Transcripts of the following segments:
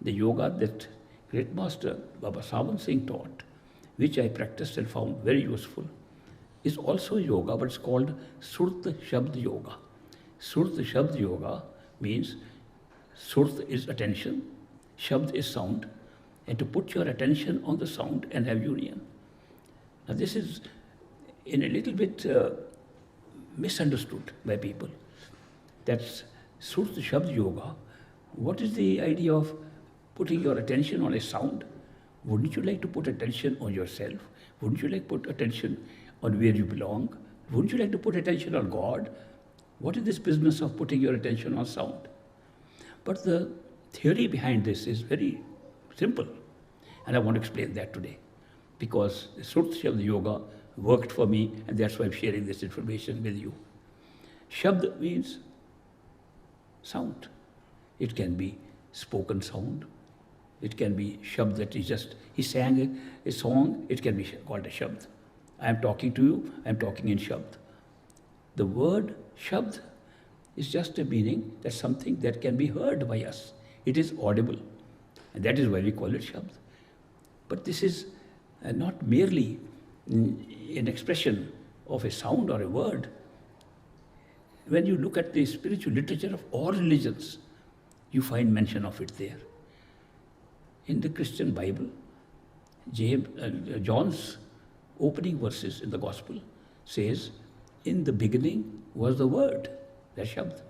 The yoga that great master Baba Sawan Singh taught, which I practiced and found very useful, is also yoga, but it's called Surat Shabd Yoga. Surat Shabd Yoga means Surat is attention, Shabd is sound, and to put your attention on the sound and have union. Now this is in a little bit misunderstood by people. That's Surat Shabd Yoga. What is the idea of putting your attention on a sound? Wouldn't you like to put attention on yourself? Wouldn't you like to put attention on where you belong? Wouldn't you like to put attention on God? What is this business of putting your attention on sound? But the theory behind this is very simple, and I want to explain that today, because the Surat Shabd Yoga worked for me, and that's why I'm sharing this information with you. Shabd means sound. It can be spoken sound. It can be Shabd that he sang a song, it can be called a Shabd. I am talking to you, I am talking in Shabd. The word Shabd is just a meaning that something that can be heard by us. It is audible, and that is why we call it Shabd. But this is not merely an expression of a sound or a word. When you look at the spiritual literature of all religions, you find mention of it there. In the Christian Bible, John's opening verses in the Gospel says, in the beginning was the Word, that's Shabd.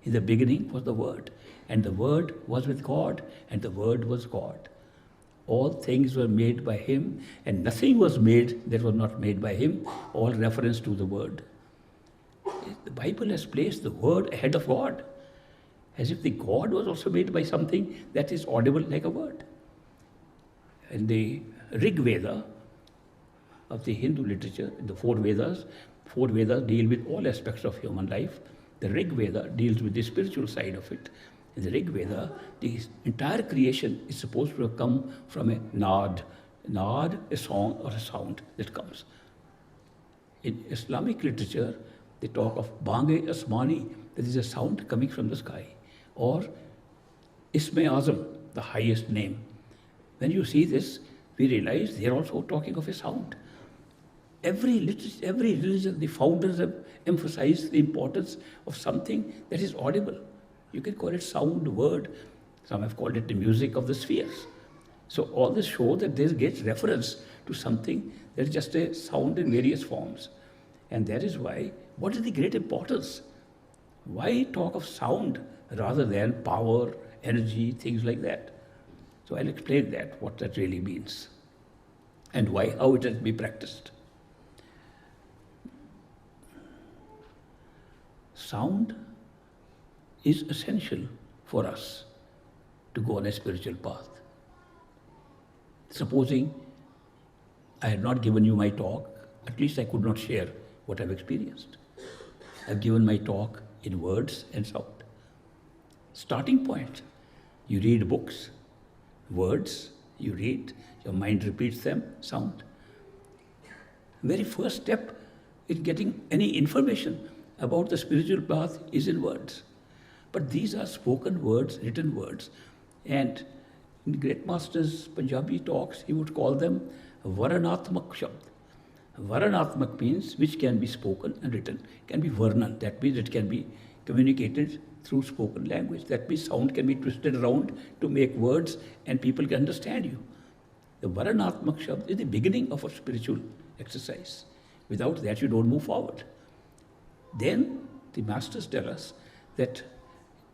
In the beginning was the Word, and the Word was with God, and the Word was God. All things were made by Him, and nothing was made that was not made by Him, all reference to the Word. The Bible has placed the Word ahead of God, as if the God was also made by something that is audible like a word. In the Rig Veda of the Hindu literature, the four Vedas deal with all aspects of human life. The Rig Veda deals with the spiritual side of it. In the Rig Veda, the entire creation is supposed to have come from a nad. Nad, a song or a sound that comes. In Islamic literature, they talk of Bange Asmani, that is a sound coming from the sky, or Isme Azam, the highest name. When you see this, we realize they are also talking of a sound. Every religion, the founders have emphasized the importance of something that is audible. You can call it sound, word. Some have called it the music of the spheres. So all this show that this gets reference to something that is just a sound in various forms. And that is why, what is the great importance? Why talk of sound rather than power, energy, things like that? So I'll explain that, what that really means, and why, how it has to be practiced. Sound is essential for us to go on a spiritual path. Supposing I had not given you my talk, at least I could not share what I've experienced. I've given my talk in words and sound. Starting point, you read books, words, you read, your mind repeats them, sound. Very first step in getting any information about the spiritual path is in words. But these are spoken words, written words. And in great master's Punjabi talks, he would call them Varanatmak Shabd. Varanatmak means which can be spoken and written. Can be Varnan, that means it can be communicated through spoken language. That means sound can be twisted around to make words and people can understand you. The Varanatmak Shabd is the beginning of a spiritual exercise. Without that, you don't move forward. Then the masters tell us that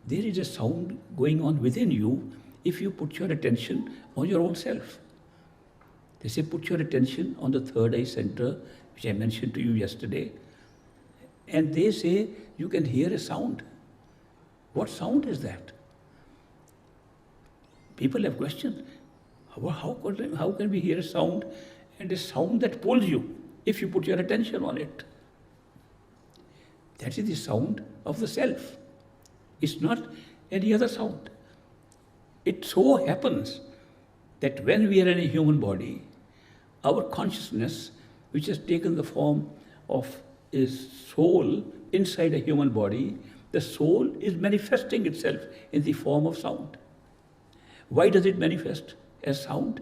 there is a sound going on within you if you put your attention on your own self. They say put your attention on the third eye center, which I mentioned to you yesterday. And they say you can hear a sound. What sound is that? People have questioned, how can we hear a sound, and a sound that pulls you if you put your attention on it? That is the sound of the self. It's not any other sound. It so happens that when we are in a human body, our consciousness, which has taken the form of a soul inside a human body, the soul is manifesting itself in the form of sound. Why does it manifest as sound?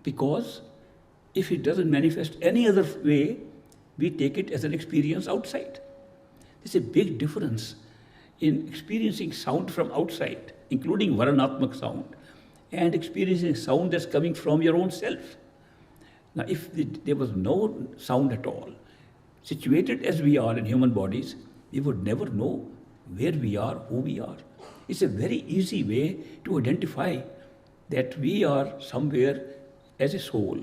Because if it doesn't manifest any other way, we take it as an experience outside. There's a big difference in experiencing sound from outside, including Varanatmak sound, and experiencing sound that's coming from your own self. Now, if there was no sound at all, situated as we are in human bodies, we would never know where we are, who we are. It's a very easy way to identify that we are somewhere as a soul,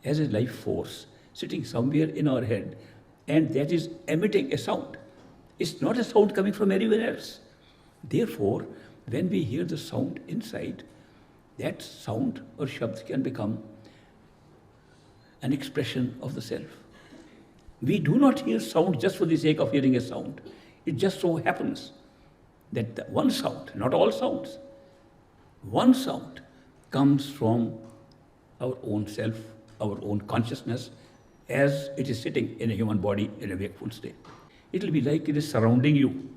as a life force, sitting somewhere in our head, and that is emitting a sound. It's not a sound coming from anywhere else. Therefore, when we hear the sound inside, that sound or shabd can become an expression of the self. We do not hear sound just for the sake of hearing a sound. It just so happens that the one sound, not all sounds, one sound comes from our own self, our own consciousness, as it is sitting in a human body in a wakeful state. It will be like it is surrounding you.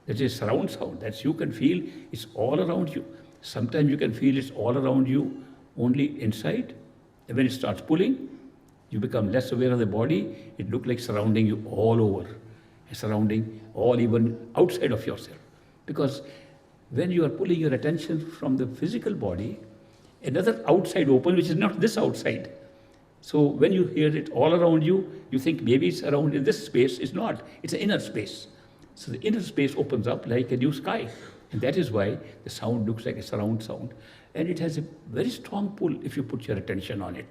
That is surround sound. That you can feel it's all around you. Sometimes you can feel it's all around you only inside. And when it starts pulling, you become less aware of the body. It looks like surrounding you all over, and surrounding all even outside of yourself. Because when you are pulling your attention from the physical body, another outside opens, which is not this outside. So when you hear it all around you, you think maybe it's around in this space. It's not. It's an inner space. So the inner space opens up like a new sky. And that is why the sound looks like a surround sound. And it has a very strong pull if you put your attention on it.